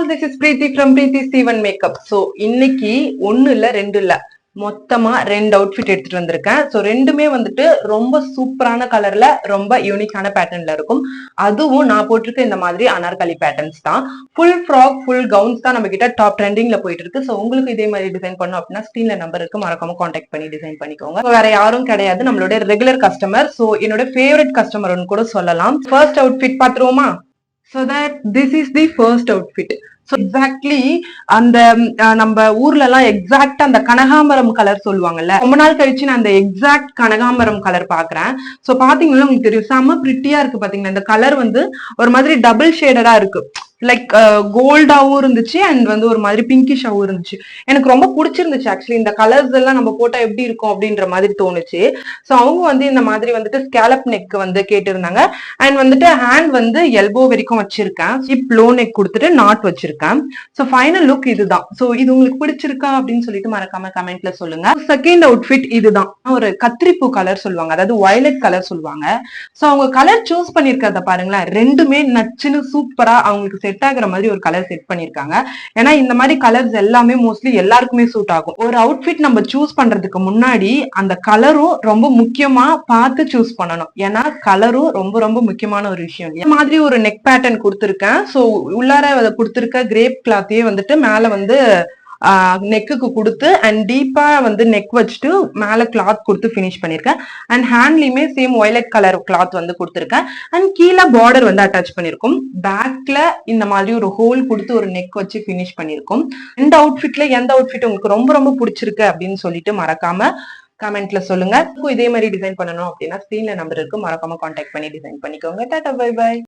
this is Preeti from Preeti Steven Makeup. So இன்னைக்கு ஒன்னு இல்ல ரெண்டு இல்ல மொத்தமா ரெண்டு அவுட்ஃபிட் எடுத்துட்டு வந்திருக்கேன். சோ ரெண்டுமே வந்துட்டு ரொம்ப சூப்பரான கலர்ல ரொம்ப யூனிக்கான பேட்டர்ன்ல இருக்கும். அதுவும் நான் போட்டிருக்க இந்த மாதிரி அனார்கலி பேட்டர்ன்ஸ் தான். ஃபுல் ஃப்ராக் ஃபுல் கவுன்ஸ் தான் நம்ம கிட்ட டாப் ட்ரெண்டிங்ல போயிட்டு இருக்கு. சோ உங்களுக்கு இதே மாதிரி டிசைன் பண்ணணும் அப்படின்னா ஸ்கிரீன்ல நம்பர் இருக்கு, மறக்காம கான்டாக்ட் பண்ணி டிசைன் பண்ணிக்கோங்க. வேற யாரும் கிடையாது, நம்மளோட ரெகுலர் கஸ்டமர். சோ என்னோட ஃபேவரட் கஸ்டமர்னு கூட சொல்லலாம். ஃபர்ஸ்ட் அவுட்ஃபிட் பாத்துருவோமா? So that this is the first outfit. So exactly அந்த நம்ம ஊர்ல எல்லாம் எக்ஸாக்ட் அந்த கனகாம்பரம் கலர் சொல்லுவாங்கல்ல, ரொம்ப நாள் கழிச்சு நான் அந்த எக்ஸாக்ட் கனகாம்பரம் கலர் பாக்குறேன். சோ பாத்தீங்கன்னா உங்களுக்கு தெரியும், செம்ம பிரிட்டியா இருக்கு. பாத்தீங்கன்னா இந்த கலர் வந்து ஒரு மாதிரி டபுள் ஷேடடா இருக்கு. லைக் கோல்டாவும் இருந்துச்சு அண்ட் வந்து ஒரு மாதிரி பிங்கிஷாவும் இருந்துச்சு. எனக்கு ரொம்ப பிடிச்சிருந்துச்சு. ஆக்சுவலி இந்த கலர்ஸ் எல்லாம் நம்ம போட்டா எப்படி இருக்கும் அப்படின்ற மாதிரி தோணுச்சு. ஸோ அவங்க வந்து இந்த மாதிரி வந்துட்டு ஸ்கேலப் நெக் வந்து கேட்டிருந்தாங்க. அண்ட் வந்துட்டு ஹேண்ட் வந்து எல்போ வரைக்கும் வச்சிருக்கேன். ஹிப் லோ நெக் கொடுத்துட்டு நாட் வச்சிருக்கேன். ஸோ ஃபைனல் லுக் இதுதான். ஸோ இது உங்களுக்கு பிடிச்சிருக்கா அப்படின்னு சொல்லிட்டு மறக்காம கமெண்ட்ல சொல்லுங்க. செகண்ட் அவுட்ஃபிட் இதுதான். ஒரு கத்திரிப்பூ கலர் சொல்லுவாங்க, அதாவது வயலட் கலர் சொல்லுவாங்க. ஸோ அவங்க கலர் சூஸ் பண்ணிருக்கிறத பாருங்களேன், ரெண்டுமே நச்சுன்னு சூப்பரா அவங்களுக்கு செட் ஆகுற மாதிரி ஒரு கலர் செட் பண்ணிருக்காங்க. ஏன்னா இந்த மாதிரி கலர்ஸ் எல்லாமே மோஸ்ட்லி எல்லாருக்குமே சூட் ஆகும். ஒரு அவுட்ஃபிட் நம்ம சூஸ் பண்றதுக்கு முன்னாடி அந்த கலரும் ரொம்ப முக்கியமா பார்த்து சூஸ் பண்ணணும். ஏன்னா கலரும் ரொம்ப ரொம்ப முக்கியமான ஒரு விஷயம். இந்த மாதிரி ஒரு நெக் பேட்டர்ன் கொடுத்துருக்கேன். ஸோ உள்ளார கொடுத்துருக்க கிரேப் கிளாத்தையே வந்துட்டு மேல வந்து நெக்குக்கு கொடுத்து அண்ட் டீப்பா வந்து நெக் வச்சுட்டு மேல கிளாத் கொடுத்து பினிஷ் பண்ணிருக்கேன். அண்ட் ஹேண்ட்லயுமே சேம் வயலட் கலர் கிளாத் வந்து கொடுத்துருக்கேன். அண்ட் கீழே பார்டர் வந்து அட்டாச் பண்ணிருக்கும். பேக்ல இந்த மாதிரி ஒரு ஹோல் கொடுத்து ஒரு நெக் வச்சு பினிஷ் பண்ணிருக்கும். இந்த அவுட்ஃபிட்ல எந்த அவுட்ஃபிட் உங்களுக்கு ரொம்ப ரொம்ப பிடிச்சிருக்கு அப்படின்னு சொல்லிட்டு மறக்காம கமெண்ட்ல சொல்லுங்க. இதே மாதிரி டிசைன் பண்ணணும் அப்படின்னா ஸ்கிரீன்ல நம்பர் இருக்கு, மறக்காம கான்டாக்ட் பண்ணி டிசைன் பண்ணிக்கோங்க. Tata bye by.